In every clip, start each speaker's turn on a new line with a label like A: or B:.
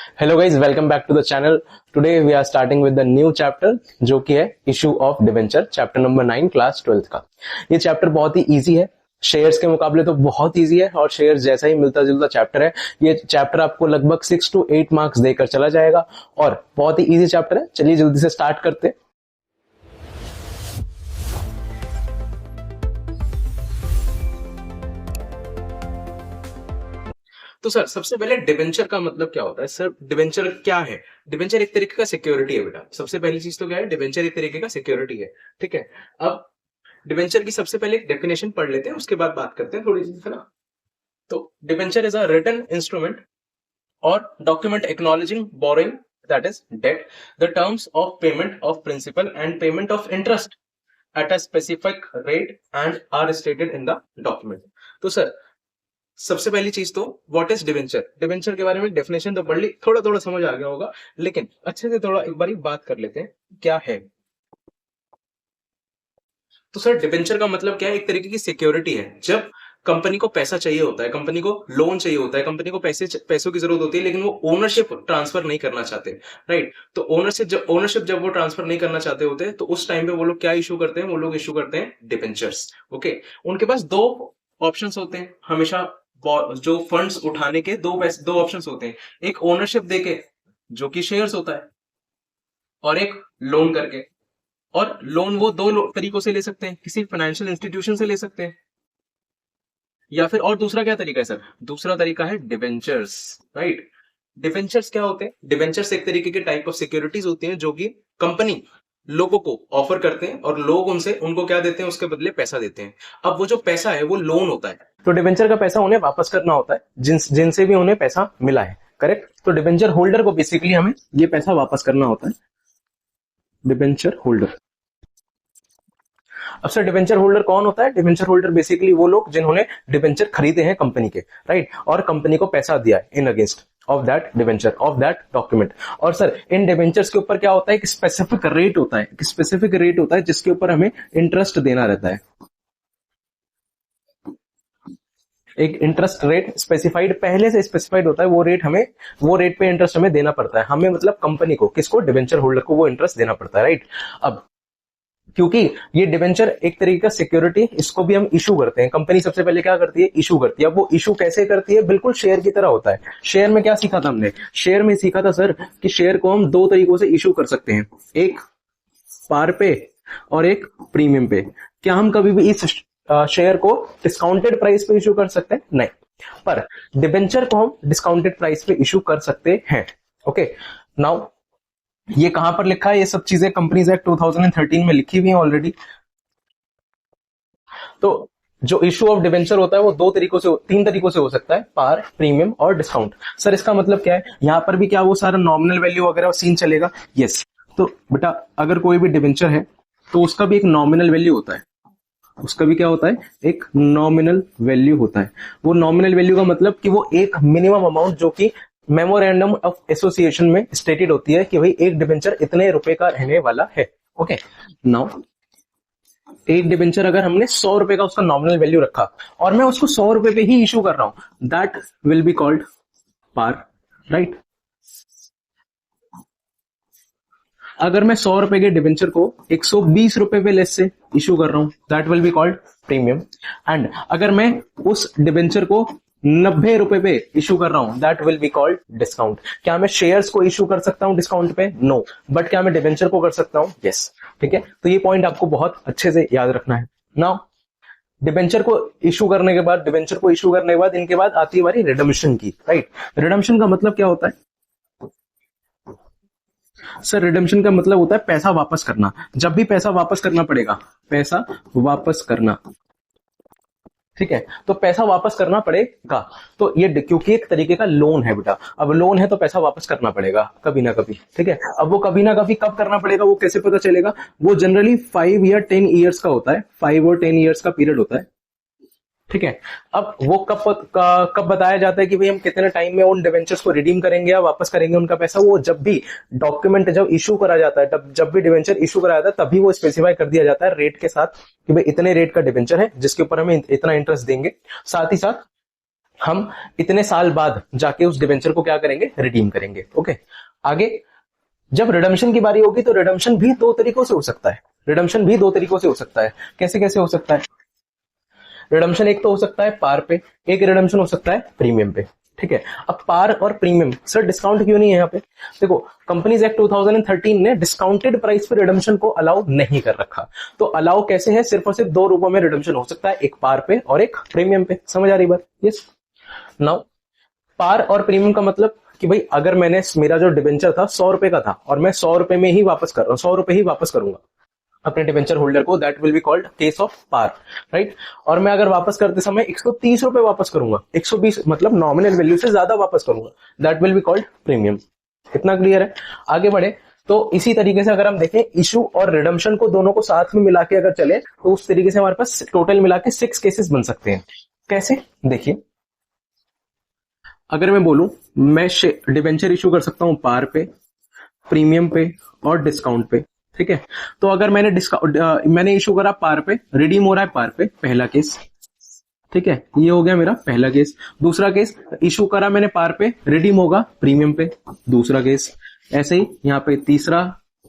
A: Hello guys, welcome back to the channel. Today we are starting with the new chapter जो कि है issue of debenture, chapter number 9 class 12th का। ये chapter बहुत ही easy है, shares के मुकाबले तो बहुत इजी है और शेयर्स जैसा ही मिलता जुलता चैप्टर है। ये चैप्टर आपको लगभग 6 to 8 मार्क्स देकर चला जाएगा और बहुत ही इजी चैप्टर है। चलिए जल्दी से स्टार्ट करते हैं। तो सर, सबसे पहले डिवेंचर का मतलब क्या होता है? सर, डिवेंचर क्या है? डिवेंचर एक तरीके का सिक्योरिटी है बेटा। सबसे पहली चीज तो क्या है, डिवेंचर एक तरीके का सिक्योरिटी है। ठीक है, अब डिवेंचर की सबसे पहले एक डेफिनेशन पढ़ लेते हैं, उसके बाद बात करते हैं थोड़ी सी, है ना। तो debenture is a written instrument और document acknowledging borrowing, that is debt, the terms of payment of principal and payment of interest at a specific rate and are stated in the document. तो sir, सबसे पहली चीज तो what is debenture. Debenture के बारे में definition तो पढ़ ली, थोड़ा थोड़ा समझ आ गया होगा, लेकिन अच्छे से थोड़ा एक बार बात कर लेते हैं क्या है। तो सर, डिवेंचर का मतलब क्या है? एक तरीके की सिक्योरिटी है। जब कंपनी को पैसा चाहिए होता है, कंपनी को लोन चाहिए होता है, कंपनी को पैसों की जरूरत होती है, लेकिन वो ओनरशिप ट्रांसफर नहीं करना चाहते, राइट। तो ओनरशिप जब वो ट्रांसफर नहीं करना चाहते होते, तो उस टाइम पे वो लोग क्या इशू करते हैं? वो लोग इशू करते हैं डिवेंचर्स। ओके, उनके पास दो ऑप्शंस होते हैं हमेशा। जो फंड्स उठाने के दो ऑप्शंस होते हैं, एक ओनरशिप देके जो कि शेयर्स होता है, और एक लोन करके। और लोन वो दो तरीकों से ले सकते हैं, किसी फाइनेंशियल इंस्टीट्यूशन से ले सकते हैं, या फिर और दूसरा क्या तरीका है सर? दूसरा तरीका है डिवेंचर्स, राइट। डिवेंचर्स क्या होते हैं? डिवेंचर्स एक तरीके के टाइप ऑफ सिक्योरिटीज होती हैं जो कि कंपनी लोगों को ऑफर करते हैं और लोग उनको क्या देते हैं? उसके बदले पैसा देते हैं। अब वो जो पैसा है वो लोन होता है, तो डिवेंचर का पैसा उन्हें वापस करना होता है जिनसे भी उन्हें पैसा मिला है, करेक्ट। तो डिवेंचर होल्डर को बेसिकली हमें ये पैसा वापस करना होता है, डिवेंचर होल्डर। अब सर, डिवेंचर होल्डर कौन होता है? डिवेंचर होल्डर बेसिकली वो लोग जिन्होंने डिवेंचर खरीदे हैं कंपनी के, राइट, और कंपनी को पैसा दिया है in against of that debenture, of that document. और सर, इन डिवेंचर्स के ऊपर क्या होता है? एक स्पेसिफिक रेट होता है, एक स्पेसिफिक रेट होता है जिसके ऊपर हमें इंटरेस्ट देना रहता है। एक इंटरेस्ट रेट स्पेसिफाइड, पहले से स्पेसिफाइड होता है, वो रेट पे इंटरेस्ट हमें देना पड़ता है। हमें मतलब कंपनी को, किसको? डिवेंचर होल्डर को वो इंटरेस्ट देना पड़ता है, राइट। अब क्योंकि ये डिवेंचर एक तरीके का सिक्योरिटी, इसको भी हम इशू करते हैं। कंपनी सबसे पहले क्या करती है? इशू करती है। अब वो इशू कैसे करती है? बिल्कुल शेयर की तरह होता है। शेयर में क्या सीखा था हमने? शेयर में सीखा था सर कि शेयर को हम दो तरीकों से इशू कर सकते हैं, एक पार पे और एक प्रीमियम पे। क्या हम कभी भी इस शेयर को डिस्काउंटेड प्राइस पे इशू कर सकते हैं? नहीं, पर डिवेंचर को हम डिस्काउंटेड प्राइस पे इशू कर सकते हैं। ओके, नाउ ये कहां पर लिखा है? ये सब चीजें कंपनीज एक्ट 2013 में लिखी हुई है ऑलरेडी। तो जो इशू ऑफ डिवेंचर होता है वो तीन तरीकों से हो सकता है, पार, प्रीमियम और डिस्काउंट। सर, इसका मतलब क्या है? यहां पर भी क्या वो सारा नॉमिनल वैल्यू वगैरह सीन चलेगा? यस। तो बेटा, अगर कोई भी डिवेंचर है तो उसका भी एक नॉमिनल वैल्यू होता है। उसका भी क्या होता है? एक नॉमिनल वैल्यू होता है। वो नॉमिनल वैल्यू का मतलब कि वो एक मिनिमम अमाउंट जो कि मेमोरेंडम ऑफ एसोसिएशन में स्टेटेड होती है कि भाई एक डिवेंचर इतने रुपए का रहने वाला है। ओके, नाउ एक डिवेंचर अगर हमने 100 रुपए का उसका नॉमिनल वैल्यू रखा और मैं उसको 100 रुपए पे ही इशू कर रहा हूं, that will be called par, right. अगर मैं 100 रुपए के डिवेंचर को 120 रुपए पे लेस से इशू कर रहा हूं, that will be called premium. And अगर मैं उस डिवेंचर को 90 रुपए पे इशू कर रहा हूं, that will be called discount. क्या मैं शेयर्स को इशू कर सकता हूं डिस्काउंट पे? नो, बट क्या मैं डिवेंचर को कर सकता हूं? यस। ठीक है, तो ये पॉइंट आपको बहुत अच्छे से याद रखना है। नाउ डिवेंचर को इशू करने के बाद इनके बाद आती है हमारी रिडम्पशन की, राइट। रिडम्पशन का मतलब क्या होता है? सर, रिडेम्पशन का मतलब होता है पैसा वापस करना। जब भी पैसा वापस करना पड़ेगा, पैसा वापस करना, ठीक है, तो पैसा वापस करना पड़ेगा। तो ये क्योंकि एक तरीके का लोन है बेटा, अब लोन है तो पैसा वापस करना पड़ेगा कभी ना कभी, ठीक है। अब वो कभी ना कभी कब करना पड़ेगा, वो कैसे पता चलेगा? वो जनरली 5 या 10 ईयर्स का होता है, 5 और 10 ईयर्स का पीरियड होता है, ठीक है। अब वो कब बताया जाता है कि भाई हम कितने टाइम में उन डिवेंचर्स को रिडीम करेंगे या वापस करेंगे उनका पैसा? वो जब भी डॉक्यूमेंट जब इशू करा जाता है, जब भी डिवेंचर इशू करा जाता है, तभी वो स्पेसिफाई कर दिया जाता है रेट के साथ कि भाई इतने रेट का डिवेंचर है जिसके ऊपर हमें इतना इंटरेस्ट देंगे। साथ ही साथ हम इतने साल बाद जाके उस डिबेंचर को क्या करेंगे, रिडीम करेंगे। ओके, आगे जब रिडम्पशन की बारी होगी तो रिडम्पशन भी दो तरीकों से हो सकता है। रिडम्पशन भी दो तरीकों से हो सकता है। कैसे कैसे हो सकता है? रिडम्पशन एक तो हो सकता है पार पे, एक रिडम्पशन हो सकता है प्रीमियम पे। ठीक है, अब पार और प्रीमियम, सर डिस्काउंट क्यों नहीं है यहाँ पे? देखो, कंपनीज एक्ट 2013 ने डिस्काउंटेड प्राइस पे रिडम्पशन को अलाउ नहीं कर रखा। तो अलाउ कैसे है? सिर्फ और सिर्फ दो रूपों में रिडम्पशन हो सकता है, एक पार पे और एक प्रीमियम पे। समझ आ रही बात? यस। नाउ पार और प्रीमियम का मतलब कि भाई अगर मैंने, मेरा जो डिबेंचर था 100 रुपए का था और मैं 100 रुपए में ही वापस कर रहा हूँ, 100 रुपए ही वापस करूंगा अपने डिबेंचर होल्डर को, that will be called case of par, right. और मैं अगर वापस करते समय 130 रुपए वापस करूंगा, 120 मतलब नॉमिनल वैल्यू से ज्यादा वापस करूंगा, that will be called premium. कितना क्लियर है? आगे बढ़े तो इसी तरीके से अगर हम देखें इशू और रिडम्पशन को दोनों को साथ में मिला के अगर चले तो उस तरीके से हमारे पास टोटल मिला के 6 केसेस बन सकते हैं। कैसे? देखिए, अगर मैं बोलूं मैं डिबेंचर इशू कर सकता हूं पार पे, प्रीमियम पे और डिस्काउंट पे। ठीक है, तो अगर मैंने इशू करा पार पे, रिडीम हो रहा है पार पे, पहला केस। ठीक है, ये हो गया मेरा पहला केस। दूसरा केस, इशू करा मैंने पार पे, रिडीम होगा प्रीमियम पे, दूसरा केस। ऐसे ही यहाँ पे तीसरा,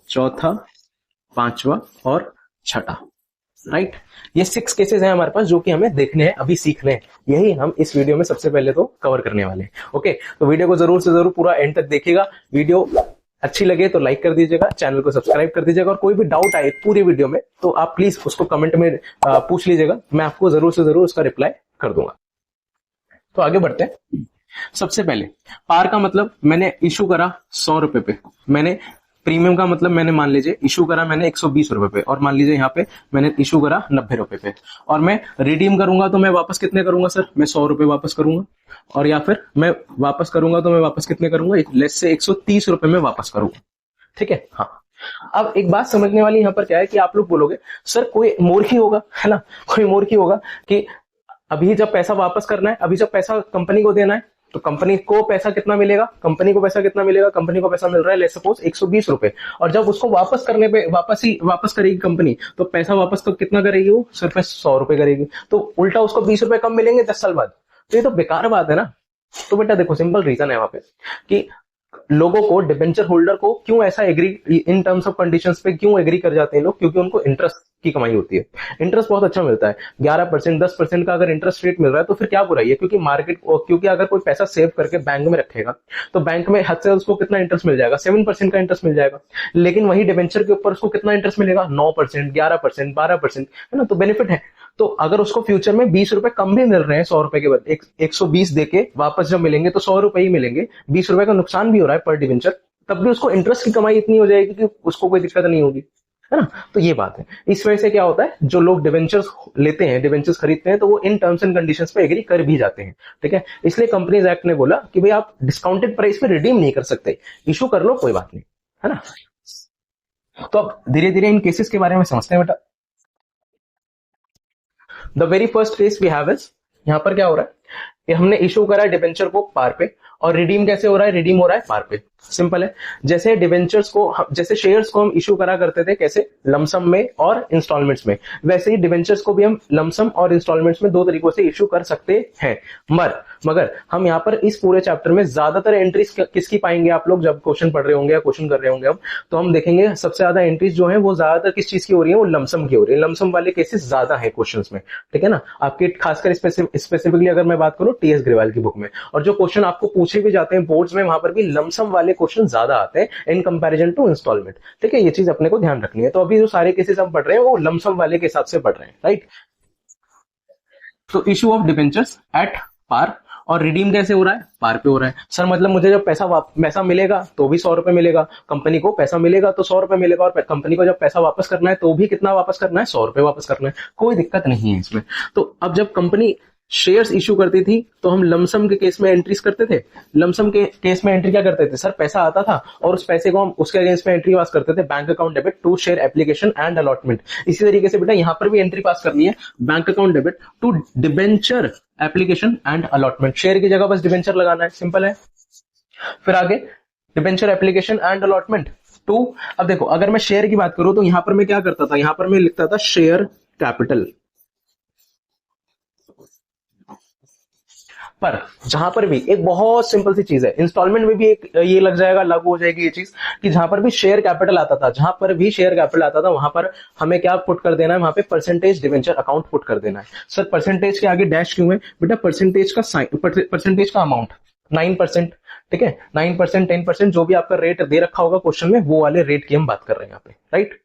A: चौथा, पांचवा और छठा, राइट। ये 6 केसेस हैं हमारे पास जो कि हमें देखने हैं, अभी सीखने हैं। यही हम इस वीडियो में सबसे पहले तो कवर करने वाले हैं। ओके, तो वीडियो को जरूर से जरूर पूरा एंड तक देखिएगा। वीडियो अच्छी लगे तो लाइक कर दीजिएगा, चैनल को सब्सक्राइब कर दीजिएगा, और कोई भी डाउट आए पूरी वीडियो में तो आप प्लीज उसको कमेंट में पूछ लीजिएगा, मैं आपको जरूर से जरूर उसका रिप्लाई कर दूंगा। तो आगे बढ़ते हैं। सबसे पहले पार का मतलब मैंने इशू करा 100 रुपए पे, मैंने प्रीमियम का मतलब मैंने मान लीजिए इशू करा मैंने 120 रुपए पे, और मान लीजिए यहाँ पे मैंने इशू करा 90 रुपए पे, और मैं रिडीम करूंगा तो मैं वापस कितने करूंगा सर? मैं 100 रुपए वापस करूंगा, और या फिर मैं वापस करूंगा तो मैं वापस कितने करूंगा? लेस से 130 रुपए में वापस करूंगा। ठीक है, हाँ। अब एक बात समझने वाली यहाँ पर क्या है कि आप लोग बोलोगे सर कोई मूर्ख ही होगा, है ना, कोई मूर्ख ही होगा कि अभी जब पैसा वापस करना है, अभी जब पैसा कंपनी को देना है तो कंपनी को पैसा कितना मिलेगा? कंपनी को पैसा कितना मिलेगा? कंपनी को पैसा मिल रहा है लेट्स सपोज 120 रुपए, और जब उसको वापस करने पे वापस करेगी कंपनी तो पैसा वापस तो कितना करेगी? वो सिर्फ 100 रुपए करेगी, तो उल्टा उसको 20 रुपए कम मिलेंगे 10 साल बाद। तो ये तो बेकार बात है ना। तो बेटा देखो, सिंपल रीजन है वहां पे कि लोगों को, डिबेंचर होल्डर को क्यों ऐसा agree in terms of conditions पे क्यों एग्री कर जाते हैं लोग? क्योंकि उनको इंटरेस्ट की कमाई होती है, इंटरेस्ट बहुत अच्छा मिलता है। 11%, 10% का अगर इंटरेस्ट रेट मिल रहा है तो फिर क्या बुराई है? क्योंकि क्योंकि अगर कोई पैसा सेव करके बैंक में रखेगा तो बैंक में हद से उसको कितना इंटरेस्ट मिल जाएगा? 7% का इंटरेस्ट मिल जाएगा। लेकिन वही डिबेंचर के ऊपर उसको कितना इंटरेस्ट मिलेगा? 9%, 11%, 12%, है ना। तो बेनिफिट है। तो अगर उसको फ्यूचर में 20 रुपए कम भी मिल रहे हैं 100 रुपए के बदले, 120 देके वापस जब मिलेंगे तो 100 रुपए ही मिलेंगे, 20 रुपए का नुकसान भी हो रहा है पर डिवेंचर, तब भी उसको इंटरेस्ट की कमाई इतनी हो जाएगी कि उसको कोई दिक्कत नहीं होगी, है ना। तो ये बात है। इस वजह से क्या होता है, जो लोग डिवेंचर्स लेते हैं, डिवेंचर्स खरीदते हैं, तो वो इन टर्म्स एंड कंडीशंस पे एग्री कर भी जाते हैं। ठीक है, इसलिए कंपनीज एक्ट ने बोला कि भाई आप डिस्काउंटेड प्राइस पे रिडीम नहीं कर सकते, इशू कर लो कोई बात नहीं, है ना। तो अब धीरे धीरे इन केसेस के बारे में समझते हैं बेटा। The very first case we have is, यहां पर क्या हो रहा है कि हमने इशू करा है डिबेंचर को पार पे, और रिडीम कैसे हो रहा है? रिडीम हो रहा है पार पे। सिंपल है। जैसे डिबेंचर्स को, जैसे शेयर्स को हम इशू करा करते थे कैसे? लमसम में और इंस्टॉलमेंट्स में, वैसे ही डिबेंचर्स को भी हम लमसम और इंस्टॉलमेंट्स में दो तरीकों से इशू कर सकते हैं। मगर हम यहाँ पर इस पूरे चैप्टर में ज्यादातर एंट्रीज किसकी पाएंगे आप लोग जब क्वेश्चन पढ़ रहे होंगे या क्वेश्चन कर रहे होंगे अब, तो हम देखेंगे सबसे ज्यादा एंट्रीज जो है वो ज्यादातर किस चीज की हो रही है? वो लमसम की हो रही है। लमसम वाले केसेस ज्यादा है क्वेश्चन में। ठीक है ना, आपके खासकर स्पेसिफिकली अगर मैं बात करूं टीएस ग्रेवाल की बुक में, और जो क्वेश्चन आपको पूछे भी जाते हैं बोर्ड्स में, वहां पर भी लमसम वाले क्वेश्चन ज्यादा आते हैं इन कंपैरिजन टू इंस्टॉलमेंट। ठीक है, ये चीज अपने को ध्यान रखनी है। तो अभी जो सारे केसेस हम पढ़ रहे हैं वो लमसम वाले के हिसाब से पढ़ रहे हैं, राइट। तो issue of debentures at par, और रिडीम कैसे हो रहा है? पार पे हो रहा है। सर मतलब मुझे जब पैसा मिलेगा तो भी 100 रुपए मिलेगा, कंपनी को पैसा मिलेगा तो 100 रुपए मिलेगा, और कंपनी को जब पैसा वापस करना है तो भी कितना वापस करना है? 100 रुपए वापस करना है। कोई दिक्कत नहीं है इसमें। तो अब जब कंपनी शेयर्स इशू करती थी तो हम लमसम के केस में एंट्रीज करते थे। लमसम के केस में एंट्री क्या करते थे? सर पैसा आता था और उस पैसे को हम उसके अगेंस्ट में एंट्री पास करते थे, bank account debit to share application and allotment. इसी तरीके से बेटा यहां पर भी एंट्री पास करनी है, bank account debit to debenture application and allotment. Share की जगह बस डिबेंचर लगाना है, सिंपल है। फिर आगे debenture application and allotment to, अब देखो अगर मैं शेयर की बात करूं तो यहां पर मैं क्या करता था? यहां पर मैं लिखता था शेयर कैपिटल।
B: पर जहां पर भी एक बहुत सिंपल सी चीज है, इंस्टॉलमेंट में भी एक ये लग जाएगा, लागू हो जाएगी ये चीज, कि जहां पर भी शेयर कैपिटल आता था, जहां पर भी शेयर कैपिटल आता था वहां पर हमें क्या पुट कर देना है, वहां पे परसेंटेज डिवेंचर अकाउंट पुट कर देना है। सर परसेंटेज के आगे डैश क्यों है बेटा? परसेंटेज का साइन, परसेंटेज का अमाउंट 9%, ठीक है, 9%, 10% जो भी आपका रेट दे रखा होगा क्वेश्चन में, वो वाले रेट की हम बात कर रहे हैं यहाँ पे, राइट।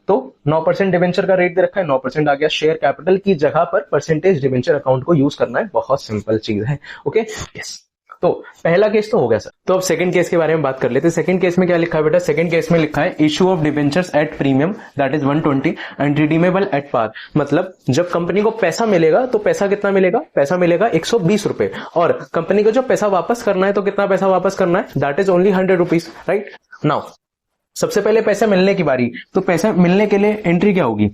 B: तो 9% डिवेंचर का रेट दे रखा है, 9% आ गया, शेयर कैपिटल की जगह पर परसेंटेज डिवेंचर अकाउंट को यूज करना है, बहुत सिंपल चीज है। Okay, yes. तो पहला केस तो हो गया सर। तो अब सेकंड केस के बारे में बात कर लेते हैं। सेकंड केस में क्या लिखा है बेटा? सेकंड केस में लिखा है issue of debentures at premium that is 120 and redeemable at par. मतलब जब कंपनी को पैसा मिलेगा तो पैसा कितना मिलेगा? पैसा मिलेगा 120 रुपए, और कंपनी को जो पैसा वापस करना है तो कितना पैसा वापस करना है? That is only 100 rupees, right. Now सबसे पहले पैसा मिलने की बारी, तो पैसा मिलने के लिए एंट्री क्या होगी?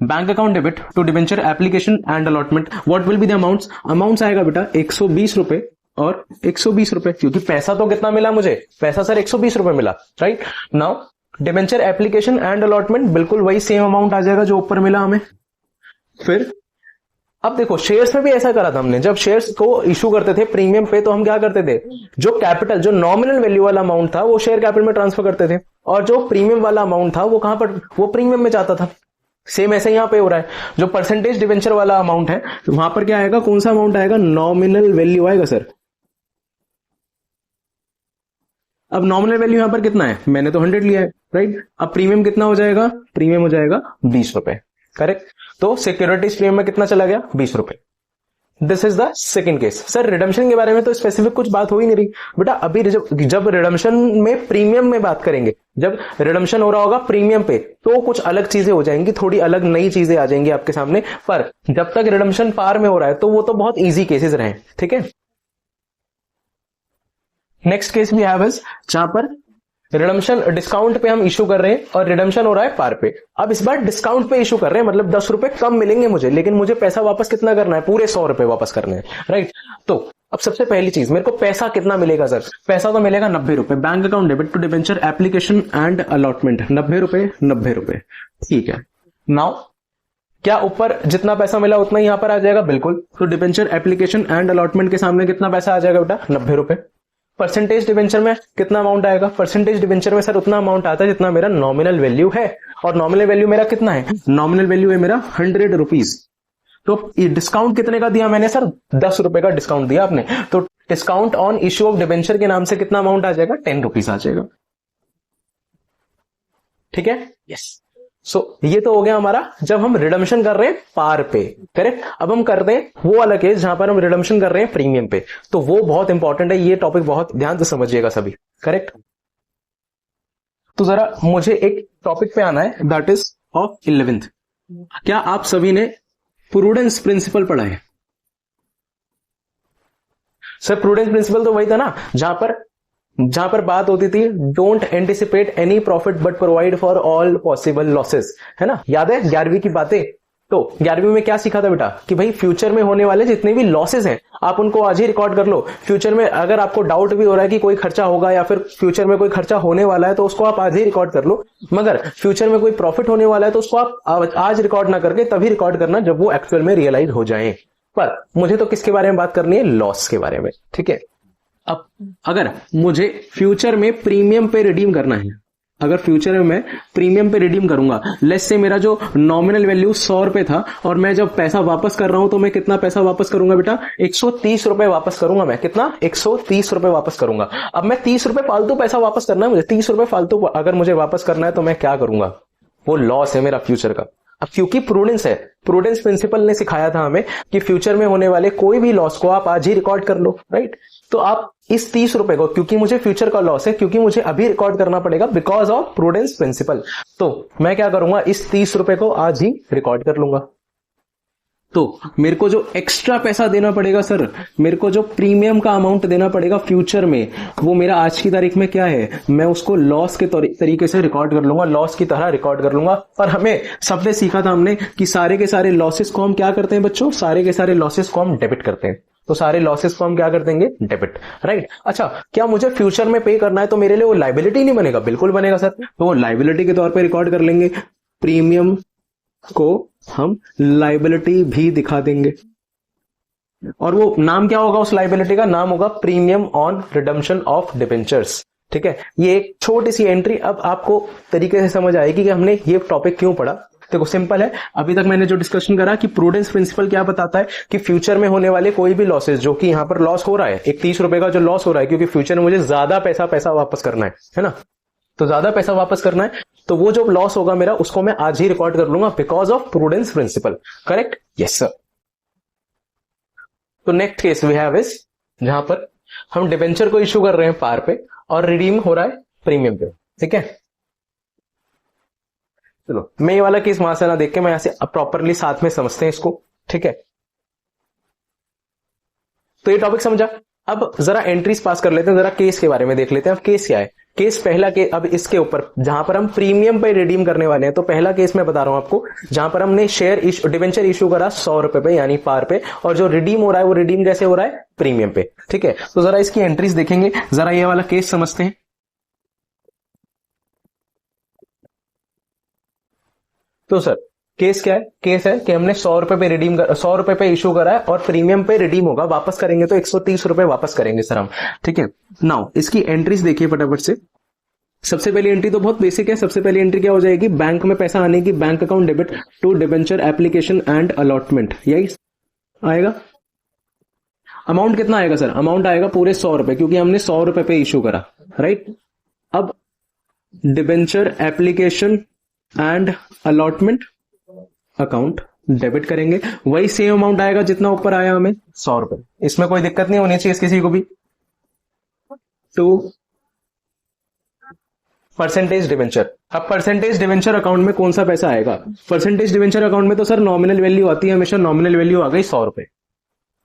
B: Bank account debit to debenture application and allotment. What will be the amounts? Amounts आएगा बेटा 120 रुपए और 120 रुपए, क्योंकि पैसा तो कितना मिला मुझे? पैसा सर 120 रुपए मिला, right. Now debenture application and allotment बिल्कुल वही सेम अमाउंट आ जाएगा जो ऊपर मिला हमें। फिर अब देखो शेयर्स में भी ऐसा करा था हमने, जब शेयर्स को इशू करते थे प्रीमियम पे तो हम क्या करते थे? जो कैपिटल, जो नॉमिनल वैल्यू वाला अमाउंट था वो शेयर कैपिटल में ट्रांसफर करते थे, और जो प्रीमियम वाला अमाउंट था वो कहां पर? वो प्रीमियम में जाता था। सेम ऐसे यहां पे हो रहा है, जो परसेंटेज डिवेंचर वाला अमाउंट है वहां पर क्या आएगा? कौन सा अमाउंट आएगा? नॉमिनल वैल्यू आएगा सर। अब नॉमिनल वैल्यू यहां पर कितना है? मैंने तो 100 लिया है, राइट। अब प्रीमियम कितना हो जाएगा? प्रीमियम हो जाएगा 20 रुपए, करेक्ट। तो सिक्योरिटीज प्रीमियम में कितना चला गया? 20 रुपए। This is the second case. Sir redemption के बारे में तो स्पेसिफिक कुछ बात हो ही नहीं रही बेटा। अभी जब रिडम्पशन में प्रीमियम में बात करेंगे, जब रिडम्पशन हो रहा होगा प्रीमियम पे तो कुछ अलग चीजें हो जाएंगी, थोड़ी अलग नई चीजें आ जाएंगी आपके सामने। पर जब तक रिडम्पशन पार में हो रहा है तो वो तो बहुत इजी केसेस रहे, ठीक है। नेक्स्ट केस भी है जहां पर रिडम्पशन डिस्काउंट पे हम इशू कर रहे हैं और रिडम्पशन हो रहा है पार पे। अब इस बार डिस्काउंट पे इशू कर रहे हैं, मतलब 10 रुपए कम मिलेंगे मुझे, लेकिन मुझे पैसा वापस कितना करना है? पूरे 100 रुपए वापस करने हैं, राइट। तो अब सबसे पहली चीज, मेरे को पैसा कितना मिलेगा सर? पैसा तो मिलेगा 90 रुपए। Bank account debit to debenture application and allotment, 90 रुपए, 90 रुपए, ठीक है। नाउ क्या ऊपर जितना पैसा मिला उतना ही यहां पर आ जाएगा? बिल्कुल। तो डिवेंचर एप्लीकेशन एंड अलॉटमेंट के सामने कितना पैसा आ जाएगा बेटा? 90 रुपए। परसेंटेज डिवेंचर में कितना अमाउंट आएगा? परसेंटेज डिवेंचर में सर उतना अमाउंट आता है जितना मेरा नॉमिनल वैल्यू है, और नॉमिनल वैल्यू मेरा कितना है? नॉमिनल वैल्यू है मेरा 100 रुपीज। तो डिस्काउंट कितने का दिया मैंने सर? 10 रुपए का डिस्काउंट दिया आपने, तो discount on issue of debenture के नाम से कितना अमाउंट आ जाएगा? 10 रुपीज आ जाएगा, ठीक है, यस। सो ये तो हो गया हमारा जब हम रिडम्पशन कर रहे हैं पार पे, करेक्ट। अब हम कर रहे हैं वो वाला केस जहां पर हम रिडम्पशन कर रहे हैं प्रीमियम पे, तो वो बहुत इंपॉर्टेंट है, ये टॉपिक बहुत ध्यान से समझिएगा सभी, करेक्ट। तो जरा मुझे एक टॉपिक पे आना है, दैट इज ऑफ 11th। क्या आप सभी ने प्रूडेंस प्रिंसिपल पढ़ा है? सर प्रूडेंस प्रिंसिपल तो वही था ना जहां पर बात होती थी don't anticipate any profit but provide for all possible losses, है ना? याद है 11वीं की बातें? तो 11वीं में क्या सीखा था बेटा कि भाई फ्यूचर में होने वाले जितने भी लॉसेस हैं आप उनको आज ही रिकॉर्ड कर लो। फ्यूचर में अगर आपको डाउट भी हो रहा है कि कोई खर्चा होगा या फिर फ्यूचर में कोई खर्चा होने वाला है तो उसको आप आज ही रिकॉर्ड कर लो, मगर फ्यूचर में कोई प्रॉफिट होने वाला है तो उसको आप आज रिकॉर्ड ना करके तभी रिकॉर्ड करना जब वो एक्चुअल में रियलाइज हो जाए। पर मुझे तो किसके बारे में बात करनी है? लॉस के बारे में, ठीक है। अब अगर मुझे फ्यूचर में प्रीमियम पे रिडीम करना है, अगर फ्यूचर में मैं प्रीमियम पे रिडीम करूंगा, लेट्स से मेरा जो नॉमिनल वैल्यू 100 रुपए था और मैं जब पैसा वापस कर रहा हूं तो मैं कितना पैसा वापस करूंगा बेटा? 130 रुपए वापस करूंगा मैं। कितना? 130 रुपए वापस करूंगा। अब मैं 30 रुपए फालतू पैसा वापस करना है मुझे, 30 रुपए फालतू अगर मुझे वापस करना है तो मैं क्या करूंगा? वो लॉस है मेरा फ्यूचर का। अब क्योंकि प्रूडेंस है, प्रूडेंस प्रिंसिपल ने सिखाया था हमें कि फ्यूचर में होने वाले कोई भी लॉस को आप आज ही रिकॉर्ड कर लो, राइट। तो आप इस 30 रुपए को, क्योंकि मुझे फ्यूचर का लॉस है, क्योंकि मुझे अभी रिकॉर्ड करना पड़ेगा बिकॉज ऑफ प्रूडेंस प्रिंसिपल, तो मैं क्या करूंगा? इस 30 रुपए को आज ही रिकॉर्ड कर लूंगा। तो मेरे को जो एक्स्ट्रा पैसा देना पड़ेगा सर, मेरे को जो प्रीमियम का अमाउंट देना पड़ेगा फ्यूचर में, वो मेरा आज की तारीख में क्या है? मैं उसको लॉस के तरीके से रिकॉर्ड कर लूंगा, लॉस की तरह रिकॉर्ड कर लूंगा। और हमें सबने सीखा था हमने कि सारे के सारे लॉसेस को हम क्या करते हैं बच्चों? सारे के सारे लॉसेस को हम डेबिट करते हैं। तो सारे लॉसेस को हम क्या कर देंगे? Debit, right. अच्छा, क्या मुझे फ्यूचर में पे करना है तो मेरे लिए वो लायबिलिटी नहीं बनेगा? बिल्कुल बनेगा सर। तो वो लायबिलिटी के तौर पर रिकॉर्ड कर लेंगे, प्रीमियम को हम लायबिलिटी भी दिखा देंगे। और वो नाम क्या होगा उस लाइबिलिटी का? नाम होगा premium on redemption of debentures. ठीक है, ये एक छोटी सी एंट्री अब आपको तरीके से समझ आएगी कि हमने ये टॉपिक क्यों पढ़ा। देखो सिंपल है, अभी तक मैंने जो डिस्कशन करा कि प्रूडेंस प्रिंसिपल क्या बताता है कि फ्यूचर में होने वाले कोई भी लॉसेस, जो कि यहां पर लॉस हो रहा है, एक 30 रुपए का जो लॉस हो रहा है, क्योंकि फ्यूचर में मुझे ज्यादा पैसा वापस करना है ना, तो ज्यादा पैसा वापस करना है, तो वो जो लॉस होगा मेरा उसको मैं आज ही रिकॉर्ड कर लूंगा because of prudence principle. Correct? Yes sir. तो next case we have is जहां पर हम डिबेंचर को इश्यू कर रहे हैं पार पे और रिडीम हो रहा है प्रीमियम पे। ठीक है, चलो मैं ये वाला केस वहां से ना देख के मैं यहां से प्रॉपरली साथ में समझते हैं इसको। ठीक है, तो ये टॉपिक समझा। अब जरा एंट्रीज पास कर लेते हैं, जरा केस के बारे में देख लेते हैं। अब केस क्या है? केस पहला के अब इसके ऊपर जहां पर हम प्रीमियम पे रिडीम करने वाले हैं, तो पहला केस मैं बता रहा हूं आपको, जहां पर हमने डिबेंचर इश्यू करा 100 रुपए पे यानी पार पे, और जो रिडीम हो रहा है वो रिडीम कैसे हो रहा है? प्रीमियम पे। ठीक है, तो जरा इसकी एंट्रीज देखेंगे, जरा ये वाला केस समझते हैं। तो सर केस क्या है? केस है कि हमने 100 रुपए पे 100 रुपए पे इशू करा है और प्रीमियम पे रिडीम होगा, वापस करेंगे तो 130 रुपए वापस करेंगे सर हम। ठीक है, नाउ इसकी एंट्रीज देखिए फटाफट से। सबसे पहली एंट्री तो बहुत बेसिक है। सबसे पहली एंट्री क्या हो जाएगी? बैंक में पैसा आने की, bank account debit to debenture application and allotment, यही आएगा। अमाउंट कितना आएगा सर? अमाउंट आएगा पूरे 100 रुपए, क्योंकि हमने 100 रुपए पे इशू करा, राइट। अब debenture application and allotment account debit करेंगे, वही सेम अमाउंट आएगा जितना ऊपर आया हमें 100 रुपए। इसमें कोई दिक्कत नहीं होनी चाहिए किसी को भी। To percentage debenture. अब परसेंटेज डिवेंचर अकाउंट में कौन सा पैसा आएगा? परसेंटेज डिवेंचर अकाउंट में तो सर नॉमिनल वैल्यू आती है हमेशा, नॉमिनल वैल्यू आ गई 100 रुपए,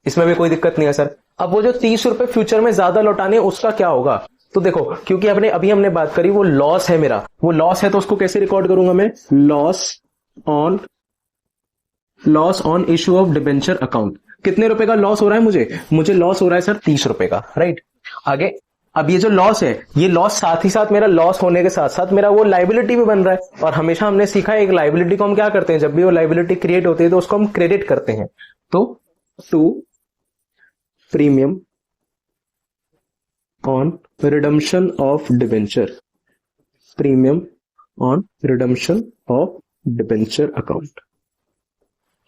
B: इसमें भी कोई दिक्कत नहीं है सर। अब वो जो 30 रुपए फ्यूचर में ज्यादा लौटाने उसका क्या होगा? तो देखो, क्योंकि अभी हमने बात करी वो लॉस है मेरा, वो लॉस है तो उसको कैसे रिकॉर्ड करूंगा मैं? Loss on issue of debenture account. कितने रुपए का लॉस हो रहा है मुझे लॉस हो रहा है सर 30 रुपए का, राइट। आगे अब ये जो लॉस है, ये लॉस साथ ही साथ मेरा लॉस होने के साथ साथ मेरा वो लाइबिलिटी भी बन रहा है, और हमेशा हमने सीखा है एक लाइबिलिटी को हम क्या करते हैं, जब भी वो लाइबिलिटी क्रिएट होती है तो उसको हम क्रेडिट करते हैं। तो to premium on redemption of debenture, premium on redemption of debenture account.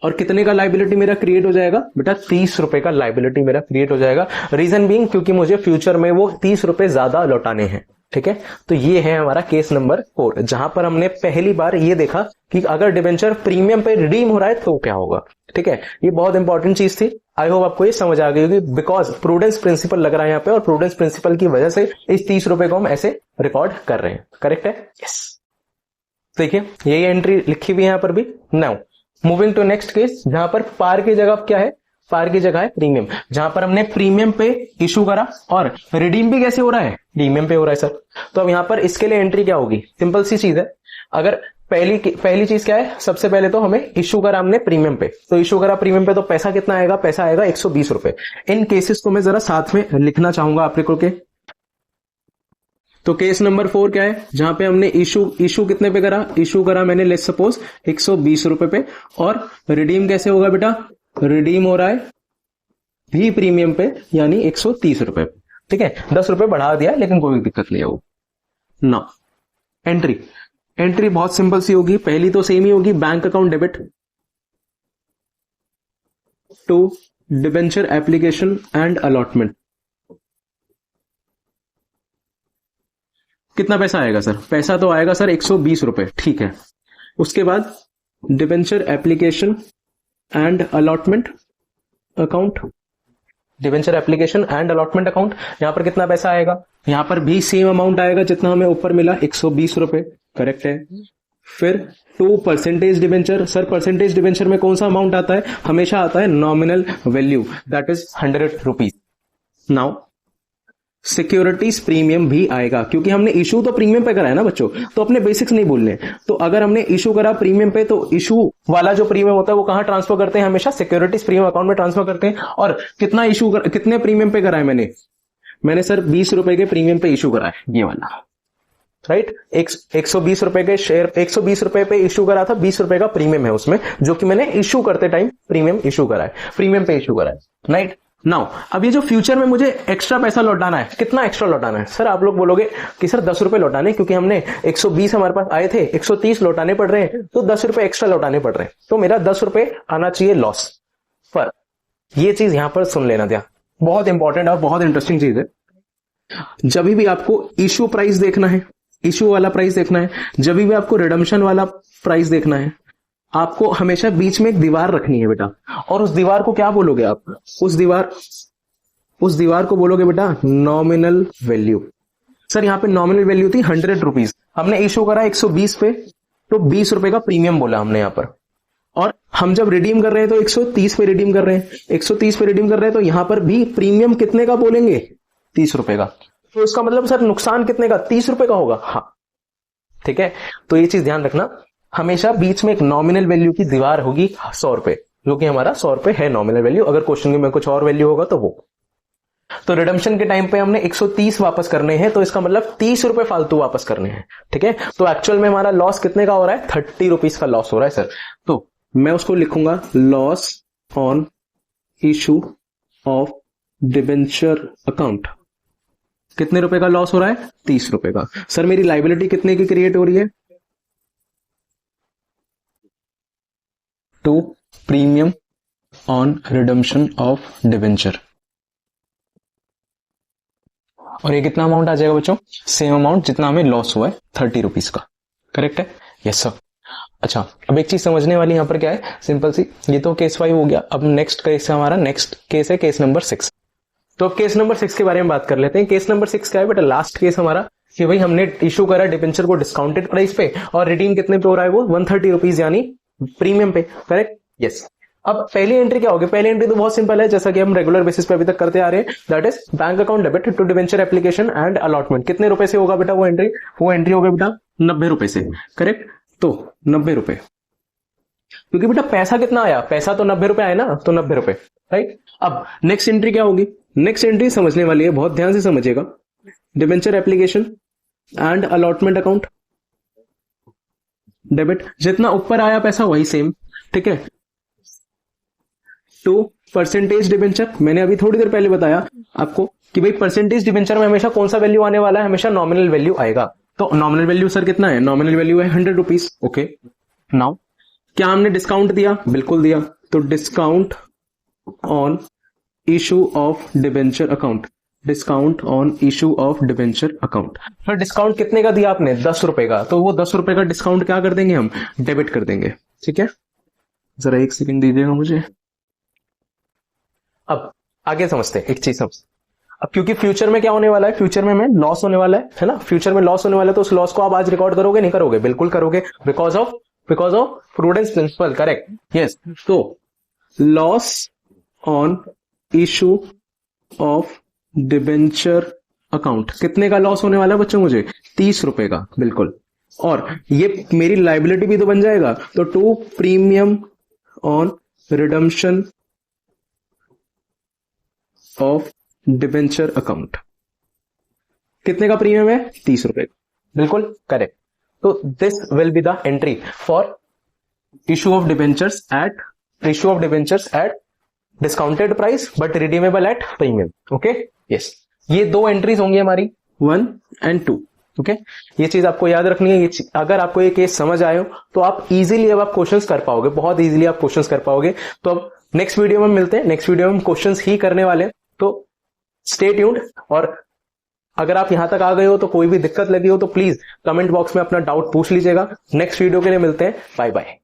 B: और कितने का लाइबिलिटी मेरा क्रिएट हो जाएगा बेटा? 30 रुपए का लाइबिलिटी मेरा क्रिएट हो जाएगा। रीजन बीइंग क्योंकि मुझे फ्यूचर में वो 30 रुपए ज्यादा लौटाने हैं। ठीक है, तो ये है हमारा केस नंबर 4, जहां पर हमने पहली बार ये देखा कि अगर डिबेंचर प्रीमियम पे रिडीम हो रहा है तो क्या होगा। ठीक है, ये बहुत इंपॉर्टेंट चीज थी। आई होप आपको ये समझ आ गई होगी, बिकॉज प्रूडेंस प्रिंसिपल लग रहा है यहाँ पे, और प्रूडेंस प्रिंसिपल की वजह से इस 30 रुपए को हम ऐसे रिकॉर्ड कर रहे हैं। करेक्ट है? यस। देखिए यही एंट्री लिखी हुई है यहाँ पर भी। Now moving to next case, जहां पर पार की जगह क्या है? पार की जगह है प्रीमियम, जहां पर हमने प्रीमियम पे इशू करा और रिडीम भी कैसे हो रहा है? प्रीमियम पे हो रहा है सर। तो अब यहां पर इसके लिए एंट्री क्या होगी? सिंपल सी चीज है। अगर पहली चीज क्या है? सबसे पहले तो हमें इशू करा हमने प्रीमियम पे, तो इशू करा प्रीमियम पे तो पैसा कितना आएगा? पैसा आएगा 120 रुपए। इन केसेस को मैं जरा साथ में लिखना चाहूंगा आप लोगों के। तो केस नंबर 4 क्या है? जहां पे हमने इशू कितने पे करा? इशू करा मैंने लेट्स सपोज 120 रुपए पे, और रिडीम कैसे होगा बेटा? रिडीम हो रहा है भी प्रीमियम पे यानी 130 रुपए पे। ठीक है, 10 रुपए बढ़ा दिया लेकिन कोई दिक्कत नहीं है वो ना। एंट्री बहुत सिंपल सी होगी, पहली तो सेम ही होगी, bank account debit to debenture application and allotment. कितना पैसा आएगा सर? पैसा तो आएगा सर 120 रुपए। ठीक है, उसके बाद debenture application and allotment account, debenture application and allotment account, यहां पर कितना पैसा आएगा? यहां पर भी सेम अमाउंट आएगा जितना हमें ऊपर मिला 120 रुपए। करेक्ट है। फिर to percentage debenture. Sir percentage debenture में कौन सा अमाउंट आता है? हमेशा आता है nominal value, that is 100 rupees. Now securities premium भी आएगा, क्योंकि हमने इशू तो प्रीमियम पे करा है ना बच्चों, तो अपने बेसिक्स नहीं भूलने। तो अगर हमने इशू करा प्रीमियम पे, तो इशू वाला जो प्रीमियम होता है वो कहां ट्रांसफर करते हैं? हमेशा सिक्योरिटीज प्रीमियम अकाउंट में ट्रांसफर करते हैं। और कितने प्रीमियम पे करा है मैंने सर 20 रुपए के प्रीमियम पे इशू करा है, ये वाला। राइट। 120 रुपए के शेयर, 120 रुपए पे इश्यू करा था, 20 रुपए का प्रीमियम है उसमें, जो कि मैंने इश्यू करते टाइम प्रीमियम इश्यू करा है, प्रीमियम पे इश्यू करा है, राइट। नाउ अब ये जो फ्यूचर में मुझे एक्स्ट्रा पैसा लौटाना है, कितना एक्स्ट्रा लौटाना है सर? आप लोग बोलोगे कि सर 10 रुपए लौटाने, क्योंकि हमने 120 हमारे पास आए थे, 130 लौटाने पड़ रहे हैं, तो 10 रुपए एक्स्ट्रा लौटाने पड़ रहे हैं, तो मेरा 10 रुपए आना चाहिए लॉस पर। ये चीज यहां पर सुन लेना ध्यान, बहुत इंपॉर्टेंट और बहुत इंटरेस्टिंग चीज है। जब भी आपको इश्यू प्राइस देखना है, इश्यू वाला प्राइस देखना है, जब भी आपको रिडम्पशन वाला प्राइस देखना है, आपको हमेशा बीच में एक दीवार रखनी है बेटा, और उस दीवार को क्या बोलोगे आप? उस दीवार को बोलोगे बेटा नॉमिनल वैल्यू। सर यहाँ पे नॉमिनल वैल्यू थी 100 रुपीज, हमने इश्यू करा 120 पे, तो 20 रुपए का प्रीमियम बोला हमने यहाँ पर, और हम जब रिडीम कर रहे हैं तो 130 पे रिडीम कर रहे हैं, 130 पे रिडीम कर रहे हैं, तो यहां पर भी प्रीमियम कितने का बोलेंगे? 30 रुपए का। तो इसका मतलब सर नुकसान कितने का? 30 रुपए का होगा। हाँ ठीक है, तो ये चीज ध्यान रखना, हमेशा बीच में एक नॉमिनल वैल्यू की दीवार होगी 100 रुपए, जो कि हमारा 100 रुपए है नॉमिनल वैल्यू। अगर क्वेश्चन में कुछ और वैल्यू होगा तो वो, तो रिडम्पशन के टाइम पे हमने 130 वापस करने हैं, तो इसका मतलब 30 रुपए फालतू वापस करने हैं। ठीक है, तो एक्चुअल में हमारा लॉस कितने का हो रहा है? 30 रुपीज का लॉस हो रहा है सर। तो मैं उसको लिखूंगा loss on issue of debenture account. कितने रुपए का लॉस हो रहा है? 30 रुपए का। सर मेरी लाइबिलिटी कितने की क्रिएट हो रही है? To premium on redemption of debenture. और ये कितना अमाउंट आ जाएगा बच्चों? सेम अमाउंट जितना हमें लॉस हुआ है, 30 रुपीज का। करेक्ट है? Yes sir. अच्छा, अब एक चीज समझने वाली यहां पर क्या है, सिंपल सी, ये तो केस 5 हो गया। अब नेक्स्ट केस है हमारा, नेक्स्ट केस है केस नंबर 6। तो अब केस नंबर 6 के बारे में बात कर लेते हैं। केस नंबर 6 क्या है बेटा? लास्ट केस हमारा कि भाई हमने इशू करा डिबेंचर को डिस्काउंटेड प्राइस पे, और रिडीम कितने पे हो रहा है? वो 130 रुपीज, यानी प्रीमियम पे। करेक्ट? यस। अब पहली एंट्री क्या होगी? पहली एंट्री तो बहुत सिंपल है, जैसा कि हम रेगुलर बेसिस पे अभी तक करते आ रहे हैं, that is bank account debit to debenture application and allotment. कितने रुपए से होगा बेटा वो एंट्री? वो एंट्री होगा बेटा 90 रुपए से। करेक्ट? तो 90 रुपए, क्योंकि बेटा पैसा कितना आया? पैसा तो 90 रुपए आया ना, तो 90 रुपए। राइट? अब नेक्स्ट एंट्री क्या होगी? नेक्स्ट एंट्री समझने वाली है, बहुत ध्यान से समझिएगा। Debenture application and allotment account debit, जितना ऊपर आया पैसा वही सेम। ठीक है, टू परसेंटेज डिबेंचर। मैंने अभी थोड़ी देर पहले बताया आपको कि भाई परसेंटेज डिबेंचर में हमेशा कौन सा वैल्यू आने वाला है? हमेशा नॉमिनल वैल्यू आएगा। तो नॉमिनल वैल्यू सर कितना है? नॉमिनल वैल्यू है 100 रुपीज। ओके, नाउ क्या हमने डिस्काउंट दिया? बिल्कुल दिया। तो discount on issue of debenture account, discount on issue of debenture account. Sir discount कितने का दिया आपने? 10 रुपए का। तो वो 10 रुपए का डिस्काउंट क्या कर देंगे हम? डेबिट कर देंगे। ठीक है, जरा एक सेकंड दीजिएगा मुझे। अब आगे समझते हैं एक चीज समझ। अब क्योंकि फ्यूचर में क्या होने वाला है? फ्यूचर में लॉस होने वाला है ना? फ्यूचर में लॉस होने वाला है, तो उस लॉस को आप आज रिकॉर्ड करोगे? नहीं करोगे? बिल्कुल करोगे, because of prudence principle. Correct? Yes. तो loss on issue of debenture account, कितने का लॉस होने वाला है बच्चों मुझे? 30 रुपए का। बिल्कुल। और ये मेरी लाइबिलिटी भी तो बन जाएगा, तो to premium on redemption of debenture account. कितने का प्रीमियम है? 30 रुपए। बिल्कुल करेक्ट। तो this will be the entry for issue of debentures at discounted price but redeemable at premium. Okay, yes. ये दो एंट्रीज होंगी हमारी, 1 and 2। ओके, ये चीज आपको याद रखनी है। अगर आपको ये केस समझ आए हो तो आप इजीली अब आप क्वेश्चंस कर पाओगे, बहुत इजीली आप क्वेश्चंस कर पाओगे। तो अब नेक्स्ट वीडियो में मिलते हैं। नेक्स्ट वीडियो में हम क्वेश्चंस ही करने वाले हैं, तो स्टे ट्यून्ड। और अगर आप यहां तक आ गए हो तो कोई भी दिक्कत लगी हो तो प्लीज कमेंट बॉक्स में अपना डाउट पूछ लीजिएगा। नेक्स्ट वीडियो के लिए मिलते हैं। Bye bye.